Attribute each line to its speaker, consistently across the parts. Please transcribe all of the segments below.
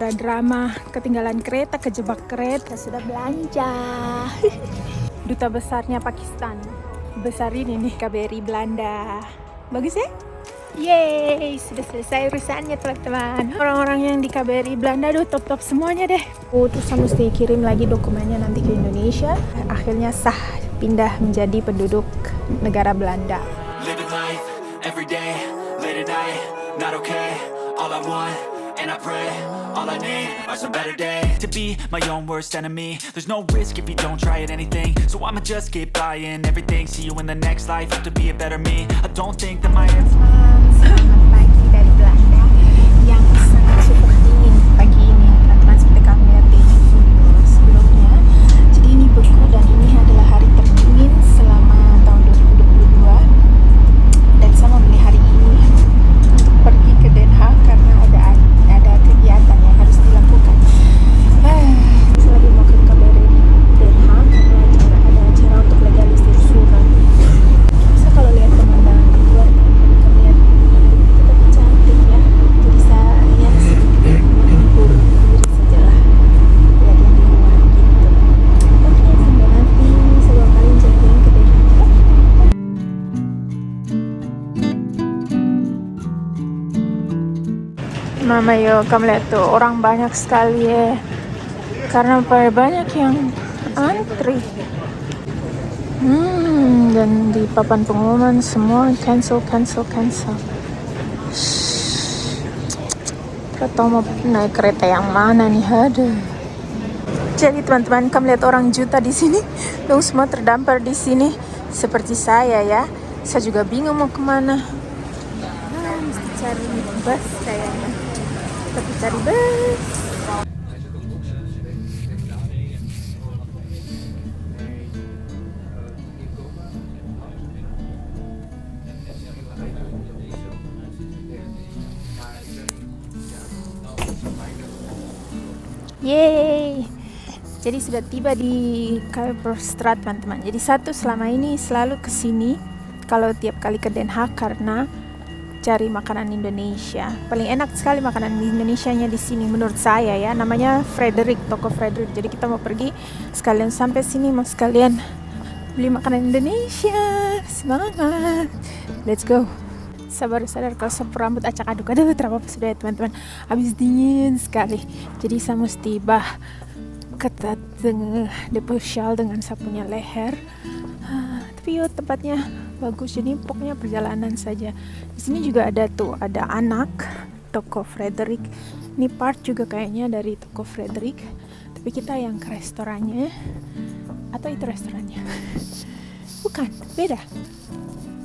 Speaker 1: Drama ketinggalan kereta, kejebak kereta, sudah belanja. Duta besarnya Pakistan. Besar ini nih, KBRI Belanda. Bagus ya? Yeay, sudah selesai urusannya teman-teman. Orang-orang yang di KBRI Belanda top semuanya deh. Terus saya mesti kirim lagi dokumennya nanti ke Indonesia. Akhirnya sah pindah menjadi penduduk negara Belanda.
Speaker 2: Living life every day, late at night, not okay. All I want, and I pray, all I need are some better days. To be my own worst enemy, there's no risk if you don't try at anything. So I'ma just keep buying everything. See you in the next life, have to be a better me. I don't think that my
Speaker 1: Selamat pagi dari Belanda yang sangat super dingin pagi ini teman-teman, seperti kami lihat di video sebelumnya. Jadi ini beku dan ini adalah hari terdingin selama tahun 2022 dan saya memilih hari ini untuk pergi ke Den Haag karena ada kegiatan yang harus dilakukan. Saya lagi mau ke KBRI Den Haag karena ada acara untuk legalisir surat. Saya kalau lihat pemandangan di luar kami lihat itu tapi cantik ya, jadi saya sedikit menghibur diri saja lah lihat yang di luar gitu. Oke, sampai nanti sebelum kalian jalan ke Den Haag. Mama yo, kamu lihat tuh orang banyak sekali ya, karena banyak yang antri. Dan di papan pengumuman semua cancel. Gak tau mau naik kereta yang mana nih, ada. Jadi teman-teman, kamu lihat orang juta di sini, dong semua terdampar di sini seperti saya ya. Saya juga bingung mau kemana. Mesti cari bus kayaknya. Tapi cari bus. Yeay, jadi sudah tiba di Kalverstraat teman-teman. Jadi satu selama ini selalu kesini kalau tiap kali ke Den Haag karena cari makanan Indonesia. Paling enak sekali makanan Indonesianya di sini menurut saya ya. Namanya Frederick, toko Frederick. Jadi kita mau pergi sekalian sampai sini mau sekalian beli makanan Indonesia. Semangat, let's go. Saya baru sadar kalau sapu rambut acak-aduk. Aduh, terapa sudah ya teman-teman. Habis dingin sekali. Jadi saya mesti ketat dengan depo shawl dengan sapunya leher. Tapi yuk tempatnya bagus. Jadi pokoknya perjalanan saja. Di sini juga ada anak toko Frederick. Ini part juga kayaknya dari toko Frederick. Tapi kita yang ke restorannya. Atau itu restorannya? Bukan, beda.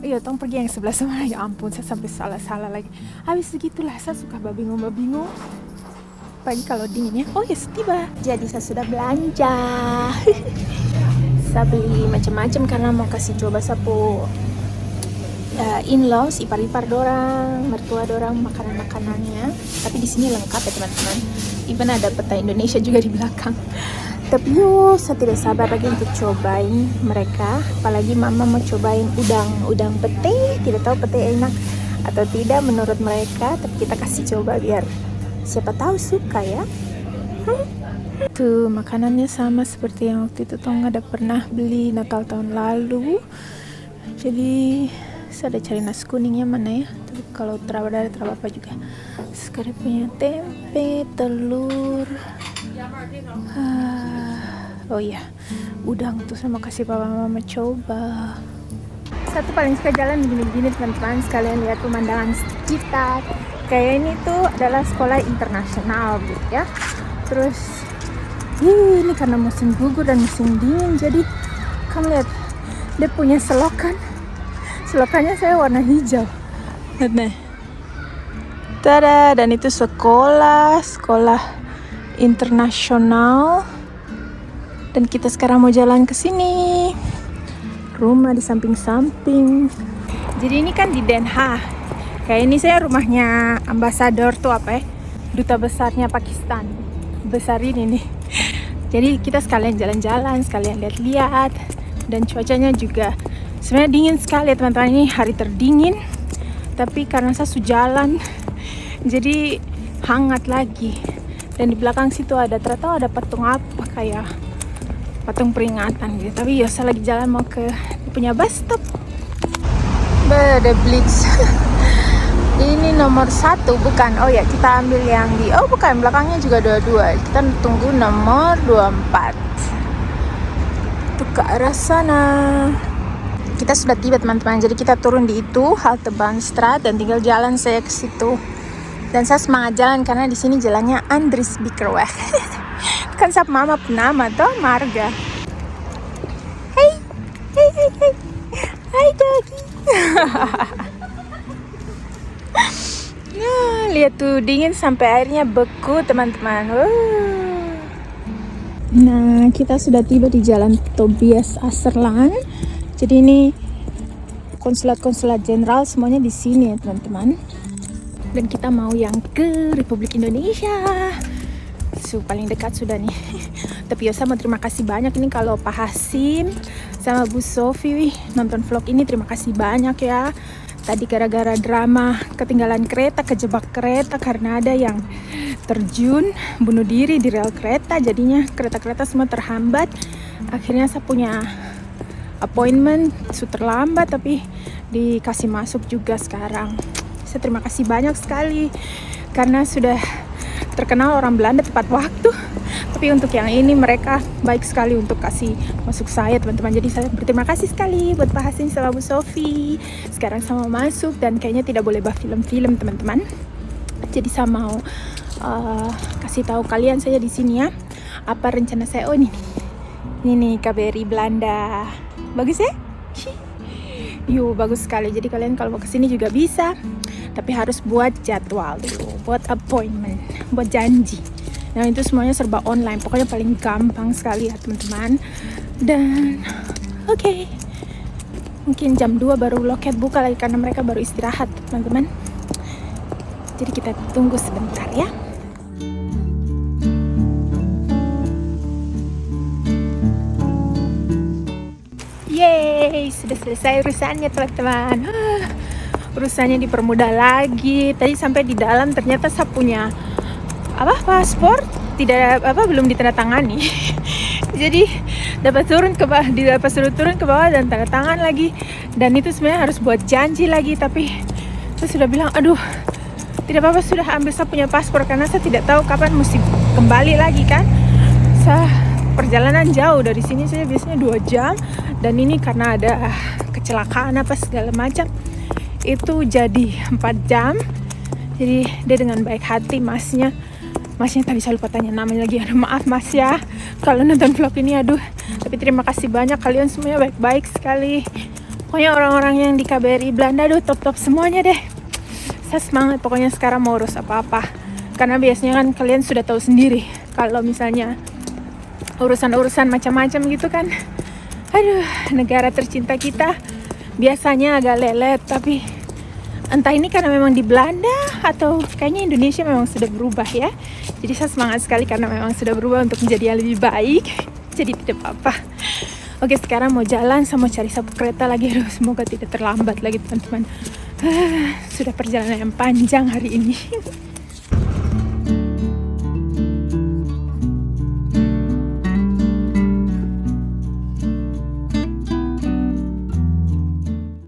Speaker 1: Iya, tolong pergi yang sebelah sana. Ya ampun, saya sampai salah lagi. Habis segitulah, saya suka babingung. Pagi kalau dingin ya. Oh ya, tiba. Jadi saya sudah belanja. Saya beli macam-macam karena mau kasih coba sapu in-laws, ipar-ipar dorang, mertua dorang makanan-makanannya. Tapi di sini lengkap ya teman-teman. Even ada peta Indonesia juga di belakang. Tapi saya tidak sabar lagi untuk cobain mereka. Apalagi mama mau cobain udang pete. Tidak tahu pete enak atau tidak menurut mereka. Tapi kita kasih coba biar siapa tahu suka ya. Tuh makanannya sama seperti yang waktu itu Tong ada pernah beli Natal tahun lalu. Jadi saya ada cari nasi kuningnya mana ya. Tapi kalau terapa juga. Sekarang punya tempe, telur. Oh iya, udang tuh sama kasih papa mama coba. Satu paling suka jalan begini-begini teman-teman, sekalian lihat pemandangan sekitar. Kayak ini tuh adalah sekolah internasional gitu ya. Terus ini karena musim gugur dan musim dingin, jadi kamu lihat dia punya selokan. Selokannya saya warna hijau. Lihat nih. Tada, dan itu sekolah internasional. Dan kita sekarang mau jalan ke sini. Rumah di samping-samping. Jadi ini kan di Den Haag. Kayak ini saya rumahnya ambasador tuh apa ya? Duta besarnya Pakistan. Besar ini nih. Jadi kita sekalian jalan-jalan, sekalian lihat-lihat. Dan cuacanya juga sebenarnya dingin sekali ya teman-teman. Ini hari terdingin. Tapi karena saya jalan, jadi hangat lagi. Dan di belakang situ ternyata ada patung apa, kayak patung peringatan gitu. Tapi Yosa lagi jalan mau ke punya bus stop. Ada Blitz. Ini nomor 1 bukan? Oh ya, kita ambil yang di, oh bukan, belakangnya juga 22. Kita tunggu nomor 24 itu ke arah sana. Kita sudah tiba teman-teman, jadi kita turun di itu halte Bahnstraat dan tinggal jalan saya ke situ. Dan saya semangat jalan karena di sini jalannya Andries Biekerweg. Kan sap mama penama toh marga. Hey, hey, hey, hey, hai doggy. Nah, lihat tuh dingin sampai airnya beku teman-teman. Nah, kita sudah tiba di Jalan Tobias Aserland. Jadi ini konsulat-konsulat jenderal semuanya di sini ya teman-teman. Dan kita mau yang ke Republik Indonesia. Paling dekat sudah nih. Tapi Yosa mau terima kasih banyak ini kalau Pak Hasim sama Bu Sofi nonton vlog ini, terima kasih banyak ya. Tadi gara-gara drama ketinggalan kereta, kejebak kereta karena ada yang terjun bunuh diri di rel kereta, jadinya kereta-kereta semua terhambat. Akhirnya saya punya appointment terlambat tapi dikasih masuk juga sekarang. Saya terima kasih banyak sekali karena sudah terkenal orang Belanda tepat waktu. Tapi untuk yang ini mereka baik sekali untuk kasih masuk saya teman-teman. Jadi saya berterima kasih sekali buat Pak Hasim sama Bu Sofi. Sekarang saya mau masuk dan kayaknya tidak boleh bah film-film teman-teman. Jadi saya mau kasih tahu kalian saya di sini ya. Apa rencana saya? Oh ini nih KBRI Belanda. Bagus ya? Yuk bagus sekali. Jadi kalian kalau mau kesini juga bisa. Tapi harus buat jadwal dulu, buat appointment, buat janji. Nah itu semuanya serba online, pokoknya paling gampang sekali ya teman-teman. Dan oke. Mungkin jam 2 baru loket buka lagi karena mereka baru istirahat teman-teman. Jadi kita tunggu sebentar ya. Yeay, sudah selesai urusannya teman-teman. Urusannya dipermudah lagi. Tadi sampai di dalam ternyata saya punya paspor belum ditandatangani. Jadi dapat turun ke bawah, suruh turun ke bawah dan tanda tangan lagi. Dan itu sebenarnya harus buat janji lagi, tapi saya sudah bilang aduh tidak apa-apa, sudah ambil saya punya paspor karena saya tidak tahu kapan mesti kembali lagi kan. Saya perjalanan jauh dari sini, saya biasanya 2 jam dan ini karena ada kecelakaan apa segala macam itu jadi 4 jam. Jadi dia dengan baik hati masnya tadi saya lupa tanya namanya lagi, aduh maaf mas ya kalau nonton vlog ini, aduh. Tapi terima kasih banyak, kalian semuanya baik-baik sekali. Pokoknya orang-orang yang di KBRI Belanda aduh top-top semuanya deh. Saya semangat pokoknya sekarang mau urus apa-apa. Karena biasanya kan kalian sudah tahu sendiri kalau misalnya urusan-urusan macam-macam gitu kan, aduh negara tercinta kita biasanya agak lelet. Tapi entah ini karena memang di Belanda atau kayaknya Indonesia memang sudah berubah ya. Jadi saya semangat sekali karena memang sudah berubah untuk menjadi yang lebih baik. Jadi tidak apa-apa. Oke, sekarang mau jalan, saya mau cari sapu kereta lagi. Aduh, semoga tidak terlambat lagi teman-teman. Sudah perjalanan yang panjang hari ini.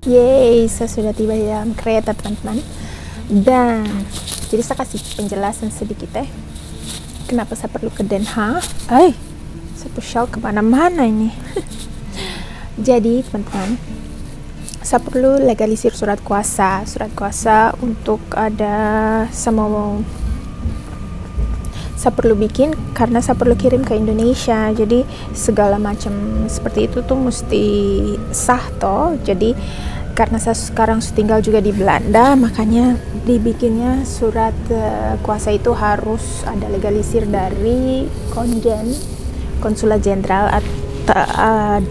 Speaker 1: Yeay, saya sudah tiba di dalam kereta teman-teman. Dan jadi saya kasih penjelasan sedikit kenapa saya perlu ke Den Haag. Saya push kemana-mana ini. Jadi teman-teman, saya perlu legalisir surat kuasa untuk saya perlu bikin karena saya perlu kirim ke Indonesia. Jadi segala macam seperti itu tuh mesti sah toh. Jadi karena saya sekarang tinggal juga di Belanda, makanya dibikinnya surat kuasa itu harus ada legalisir dari konsulat jenderal atau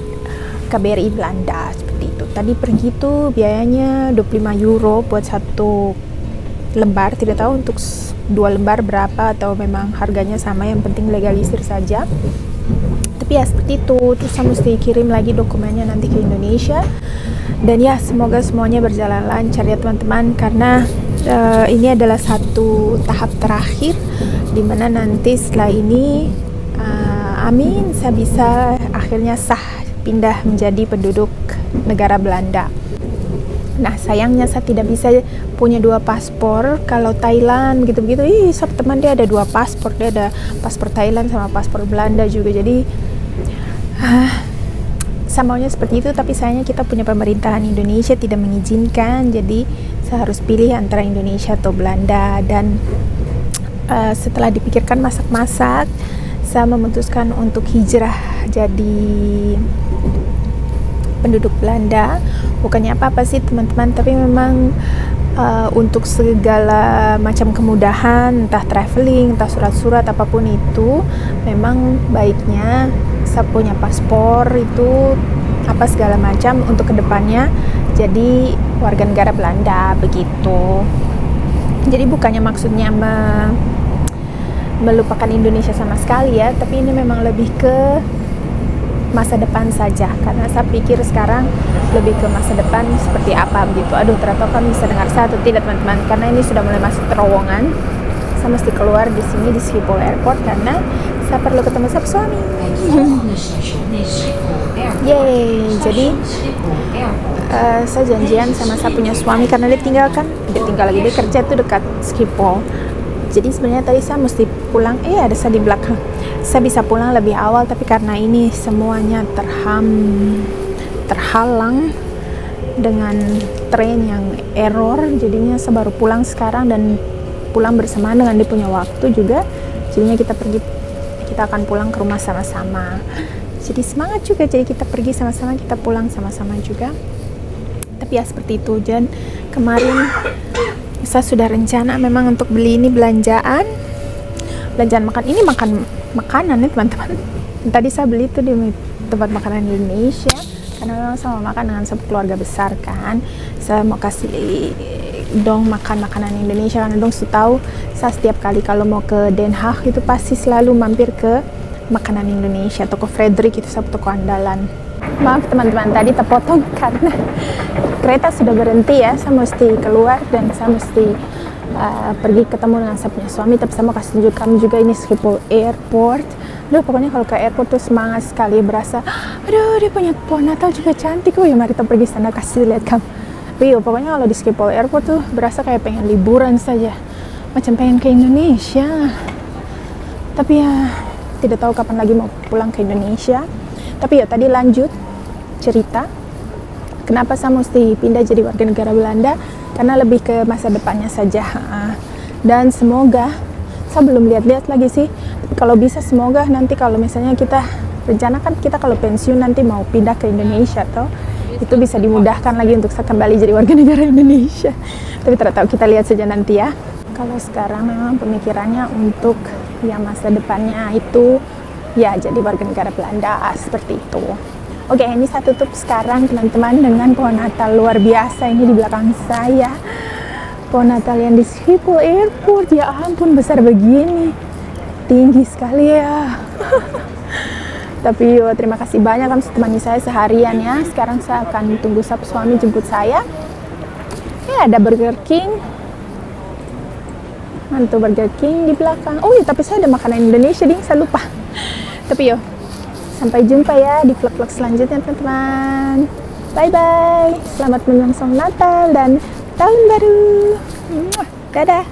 Speaker 1: KBRI Belanda seperti itu. Tadi pergi tuh biayanya 25 euro buat 1 lembar, tidak tahu untuk 2 lembar berapa atau memang harganya sama, yang penting legalisir saja. Tapi ya seperti itu. Terus saya mesti kirim lagi dokumennya nanti ke Indonesia. Dan ya semoga semuanya berjalan lancar ya teman-teman, karena ini adalah satu tahap terakhir dimana nanti setelah ini amin saya bisa akhirnya sah pindah menjadi penduduk negara Belanda. Nah sayangnya saya tidak bisa punya 2 paspor. Kalau Thailand begitu-begitu, teman dia ada 2 paspor, dia ada paspor Thailand sama paspor Belanda juga. Jadi saya maunya seperti itu, tapi sayangnya kita punya pemerintahan Indonesia tidak mengizinkan. Jadi saya harus pilih antara Indonesia atau Belanda. Dan setelah dipikirkan masak-masak, saya memutuskan untuk hijrah jadi penduduk Belanda. Bukannya apa-apa sih teman-teman, tapi memang untuk segala macam kemudahan, entah traveling, entah surat-surat apapun itu, memang baiknya saya punya paspor itu apa segala macam untuk kedepannya jadi warga negara Belanda begitu. Jadi bukannya maksudnya melupakan Indonesia sama sekali ya, tapi ini memang lebih ke masa depan saja, karena saya pikir sekarang lebih ke masa depan seperti apa begitu. Aduh, ternyata kan bisa dengar saya atau tidak teman-teman, karena ini sudah mulai masuk terowongan. Saya mesti keluar di sini di Schiphol Airport karena saya perlu ketemu sama suami. Yeay, jadi saya janjian sama saya punya suami karena dia tinggal lagi, dia kerja tuh dekat Schiphol. Jadi sebenarnya tadi saya mesti pulang, ada saya di belakang. Saya bisa pulang lebih awal, tapi karena ini semuanya terhalang dengan tren yang error, jadinya saya baru pulang sekarang dan pulang bersamaan dengan dia punya waktu juga. Jadinya kita akan pulang ke rumah sama-sama. Jadi semangat juga, jadi kita pergi sama-sama, kita pulang sama-sama juga. Tapi ya seperti itu. Dan kemarin saya sudah rencana memang untuk beli ini belanjaan makan. Ini makanan nih teman-teman. Tadi saya beli itu di tempat makanan Indonesia karena memang sama makan dengan keluarga besar kan. Saya mau kasih dong makan makanan Indonesia karena dong tahu saya setiap kali kalau mau ke Den Haag itu pasti selalu mampir ke makanan Indonesia. Toko Frederick itu satu toko andalan. Maaf teman-teman, tadi terpotong karena kereta sudah berhenti ya. Saya mesti keluar dan saya mesti pergi ketemu dengan saya punya suami. Tapi saya mau kasih tunjuk kamu juga ini Schiphol Airport. Duh, pokoknya kalau ke airport tuh semangat sekali, berasa aduh dia punya pohon Natal juga cantik. Ya mari kita pergi sana kasih lihat kamu. Pokoknya kalau di Schiphol Airport tuh berasa kayak pengen liburan saja, macam pengen ke Indonesia. Tapi ya tidak tahu kapan lagi mau pulang ke Indonesia. Tapi ya tadi lanjut cerita kenapa saya mesti pindah jadi warga negara Belanda, karena lebih ke masa depannya saja. Dan semoga, saya belum lihat-lihat lagi sih, kalau bisa semoga nanti kalau misalnya kita rencanakan kita kalau pensiun nanti mau pindah ke Indonesia atau itu bisa dimudahkan lagi untuk saya kembali jadi warga negara Indonesia. Tapi tidak tahu, kita lihat saja nanti ya. Kalau sekarang memang pemikirannya untuk ya masa depannya itu ya jadi warga negara Belanda seperti itu. Oke, ini saya tutup sekarang teman-teman dengan pohon Natal luar biasa ini di belakang saya. Pohon Natal yang di Schiphol Airport, ya ampun besar begini, tinggi sekali ya. Tapi terima kasih banyak kan temani saya seharian ya. Sekarang saya akan tunggu suami jemput saya. Ya ada Burger King. Mantu Burger King di belakang. Oh ya, tapi saya ada makanan Indonesia ding, saya lupa. Tapi sampai jumpa ya di vlog-vlog selanjutnya teman-teman. Bye-bye. Selamat menyongsong Natal dan Tahun Baru. Dadah.